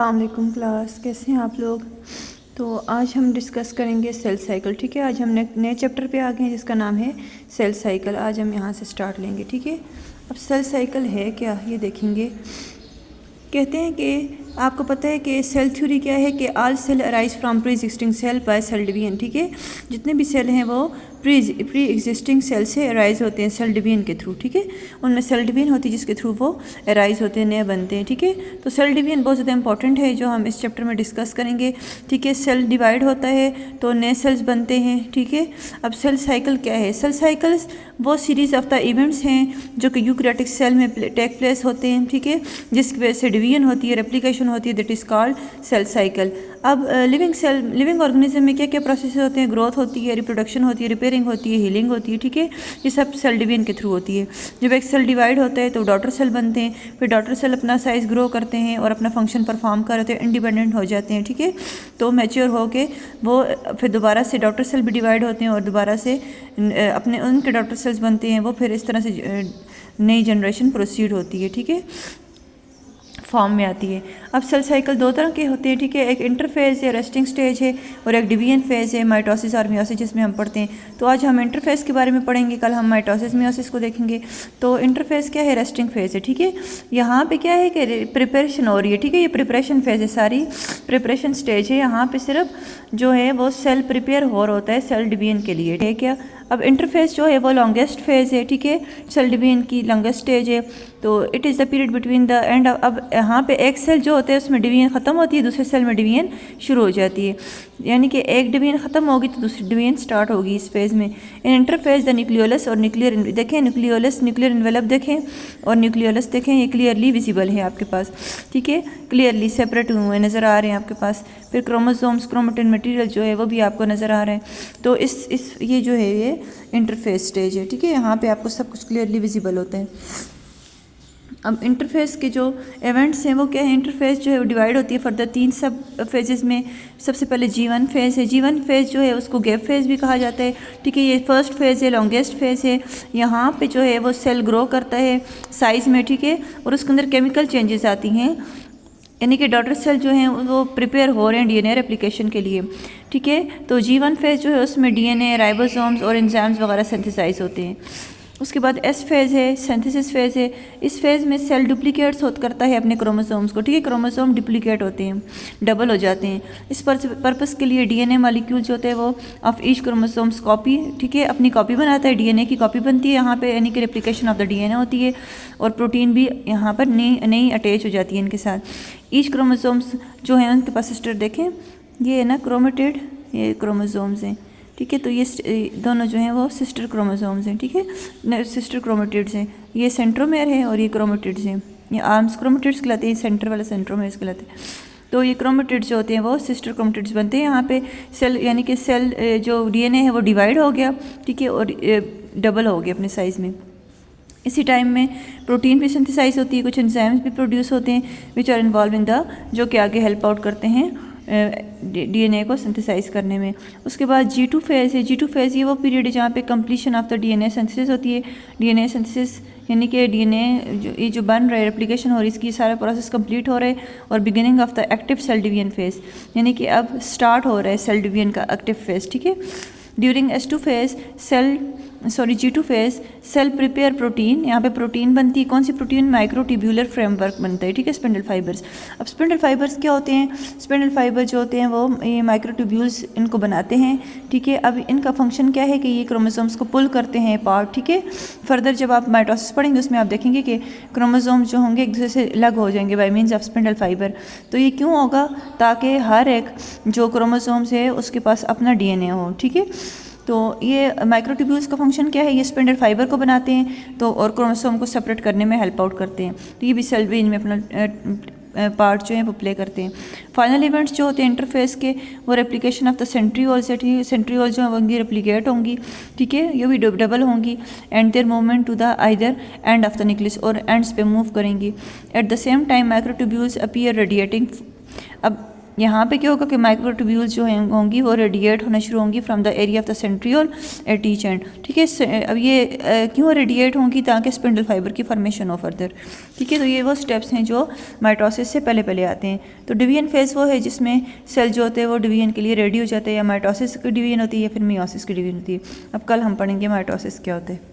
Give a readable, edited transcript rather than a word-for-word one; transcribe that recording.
अस्सलामुअलैकुम क्लास, कैसे हैं आप लोग। तो आज हम डिस्कस करेंगे सेल साइकिल। ठीक है, आज हम नए चैप्टर पे आ गए हैं जिसका नाम है सेल साइकिल। आज हम यहाँ से स्टार्ट लेंगे। ठीक है, अब सेल साइकिल है क्या ये देखेंगे। कहते हैं कि आपको पता है कि सेल थ्योरी क्या है कि all cell arise from pre existing cell by cell division. ठीक है, जितने भी सेल हैं वो प्री एग्जिस्टिंग सेल से अराइज होते हैं सेल डिवीजन के थ्रू। ठीक है, उनमें सेल डिवीजन होती है जिसके थ्रू वो अराइज होते हैं, नए बनते हैं। ठीक है, तो सेल डिवीजन बहुत ज़्यादा इंपॉर्टेंट है जो हम इस चैप्टर में डिस्कस करेंगे। ठीक है, सेल डिवाइड होता है तो नए सेल्स बनते हैं। ठीक है, अब सेल साइकिल क्या है। सेल साइकिल्स वो सीरीज़ ऑफ द इवेंट्स हैं जो कि यूकैरियोटिक सेल में टेक प्लेस होते हैं। ठीक है, जिसकी वजह से डिवीजन होती है, रेप्लिकेशन होती है, that is called cell cycle. अब लिविंग ऑर्गेनिज्म में क्या क्या प्रोसेस होते हैं। ग्रोथ होती है, रिप्रोडक्शन होती है, रिपेयरिंग होती है, हीलिंग होती है। ठीक है, ये सब सेल डिवीजन के थ्रू होती है। जब एक सेल डिवाइड होता है तो डॉटर सेल बनते हैं, फिर डॉटर सेल अपना साइज ग्रो करते हैं और अपना फंक्शन परफॉर्म करते हैं, इंडिपेंडेंट हो जाते हैं। ठीक है, तो मैच्योर होके वो फिर दोबारा से डॉटर सेल भी डिवाइड होते हैं और दोबारा से अपने उनके डॉटर सेल्स बनते हैं। वो फिर इस तरह से नई जनरेशन प्रोसीड होती है। ठीक है, फॉर्म में आती है। अब सेल साइकिल दो तरह के होते हैं। ठीक है, एक इंटरफेज या रेस्टिंग स्टेज है और एक डिवीजन फेज है, माइटोसिस और मियोसिस, जिसमें हम पढ़ते हैं। तो आज हम इंटरफेज के बारे में पढ़ेंगे, कल हम माइटोसिस मियोसिस को देखेंगे। तो इंटरफेज क्या है, रेस्टिंग फेज है। ठीक है, यहाँ पे क्या है कि प्रिपरेशन हो रही है। ठीक है, ये प्रिपरेशन फेज है, सारी प्रिपरेशन स्टेज है। यहाँ पे सिर्फ जो है वो सेल प्रिपेयर हो रहा होता है सेल डिवीजन के लिए। ठीक है, अब इंटरफेस जो है वो लॉन्गेस्ट फेज है। ठीक है, सेल डिवीजन की लॉन्गेस्ट स्टेज है। तो it is the period between the end. अब यहाँ पे एक सेल जो होता है उसमें डिवीजन ख़त्म होती है, दूसरे सेल में डिवीजन शुरू हो जाती है। यानी कि एक डिवीजन ख़त्म होगी तो दूसरी डिवीजन स्टार्ट होगी इस फेज़ में। इन इंटरफेज द न्यूक्लियोलस और न्यूक्लियर देखें, न्यूक्लियोलस न्यूक्लियर इन्वेलप देखें और न्यूक्लियोलस देखें, ये क्लियरली विजिबल है आपके पास। ठीक है, क्लियरली सेपरेट हुए नज़र आ रहे हैं आपके पास। फिर क्रोमोसोम्स, क्रोमेटिन मटेरियल जो है वो भी आपको नज़र आ रहा है। तो इस ये जो है ये इंटरफेस स्टेज है। ठीक है, यहाँ पे आपको सब कुछ क्लियरली विजिबल होता है। अब इंटरफेस के जो इवेंट्स हैं वो क्या है, इंटरफेस जो है वो डिवाइड होती है फर्दर 3 सब फेजेस में। सबसे पहले G1 फेज़ है। G1 फेज़ जो है उसको गैप फेज़ भी कहा जाता है। ठीक है, ये फर्स्ट फेज़ है, लॉन्गेस्ट फेज़ है। यहाँ पे जो है वो सेल ग्रो करता है साइज़ में। ठीक है, और उसके अंदर केमिकल चेंजेस आती हैं, यानी कि डॉटर सेल जो हैं वो प्रिपेयर हो रहे हैं डीएनए रेप्लिकेशन के लिए। ठीक है, तो G1 फेज़ जो है उसमें डीएनए, राइबोसोम्स और एंजाइम्स वगैरह सिंथेसाइज होते हैं। उसके बाद एस फेज़ है, सिंथेसिस फेज़ है। इस फेज़ में सेल डुप्लीकेट्स करता है अपने क्रोमोसोम्स को। ठीक है, क्रोमोसोम डुप्लीकेट होते हैं, डबल हो जाते हैं। इस पर्पस के लिए डीएनए मॉलिक्यूल जो होते हैं वो ऑफ ईच क्रोमोसोम्स कॉपी, ठीक है, अपनी कॉपी बनाता है, डीएनए की कॉपी बनती है यहाँ पे, यानी कि रेप्लिकेशन ऑफ द डीएनए होती है। और प्रोटीन भी यहाँ पर नई अटैच हो जाती है इनके साथ। ईच क्रोमोसोम्स जो हैं उनके पास सिस्टर देखें, ये है ना क्रोमेटिड, ये क्रोमोसोम्स हैं। ठीक है, तो ये दोनों जो हैं वो सिस्टर क्रोमोसोम्स हैं। ठीक है, सिस्टर क्रोमेटिड्स हैं। ये सेंट्रोमेयर है और ये क्रोमेटिड्स हैं। ये आर्म्स क्रोमेटिड्स कहलाते हैं, सेंटर वाला सेंट्रोमेयर कहलाते हैं। तो ये क्रोमेटिड्स जो होते हैं वो सिस्टर क्रोमेटिड्स बनते हैं। यहाँ पे सेल, यानी कि सेल जो डीएनए है वो डिवाइड हो गया। ठीक है, और डबल हो गया अपने साइज़ में। इसी टाइम में प्रोटीन भी सिंथेसाइज होती है, कुछ एंजाइम्स भी प्रोड्यूस होते हैं which are involve in the, जो कि आगे हेल्प आउट करते हैं डीएनए को सिंथेसाइज करने में। उसके बाद G2 फेज़ है। G2 फेज़ ये वो पीरियड है जहाँ पे completion of the DNA synthesis होती है। डीएनए सिंथेसिस यानी कि डीएनए जो ये जो बन रहा है, रेप्लिकेशन हो रही है, इसकी सारा प्रोसेस कंप्लीट हो रहा है। और beginning of the active cell division phase, यानी कि अब स्टार्ट हो रहा है सेल डिवीजन का एक्टिव फेज़। ठीक है, during S2 phase G2 phase cell prepare protein, यहाँ पे प्रोटीन बनती है। कौन सी प्रोटीन, माइक्रोट्यूब्यूलर फ्रेमवर्क बनता है। ठीक है, स्पिंडल फाइबर्स। अब स्पिंडल फाइबर्स क्या होते हैं, स्पिंडल फाइबर जो होते हैं वो ये माइक्रोट्यूब्यूल्स इनको बनाते हैं। ठीक है, अब इनका फंक्शन क्या है कि ये क्रोमोसोम्स को पुल करते हैं पार्ट। ठीक है, फर्दर जब आप माइटोसिस पढ़ेंगे उसमें आप देखेंगे कि क्रोमोसोम्स जो होंगे एक दूसरे से अलग हो जाएंगे bye means of spindle fibre. तो ये क्यों होगा, ताकि हर एक जो क्रोमोसोम्स है उसके पास अपना डीएनए हो। ठीक है, तो ये माइक्रोट्यूब्यूल्स का फंक्शन क्या है, ये स्पिंडल फाइबर को बनाते हैं तो और क्रोमोसोम को सेपरेट करने में हेल्प आउट करते हैं। तो ये भी सेल डिवीजन में अपना पार्ट जो है वो प्ले करते हैं। फाइनल इवेंट्स जो होते हैं इंटरफेस के, वो रेप्लिकेशन ऑफ द सेंट्रियोल्स है। ठीक है, सेंट्रियोल जो होंगी रेप्लिकेट होंगी। ठीक है, ये भी डबल होंगी and their movement to the either end of the nucleus, और एंड्स पे मूव करेंगी। At the same time microtubules appear radiating. अब यहाँ पे क्या होगा कि माइक्रोट्यूब्यूल्स जो होंगी वो रेडिएट होना शुरू होंगी from the area of the centriole at each and, ठीक है। अब ये क्यों रेडिएट होंगी, ताकि स्पिंडल फाइबर की फॉर्मेशन हो फर्दर, ठीक है। तो ये वो स्टेप्स हैं जो माइटोसिस से पहले पहले आते हैं। तो डिवीजन फेज़ वो है जिसमें सेल जो होते हैं वो डिवीजन के लिए रेडी हो जाते हैं, या माइटोसिस की डिवीजन होती है या फिर मियोसिस की डिवीजन होती है। अब कल हम पढ़ेंगे माइटोसिस क्या होता है।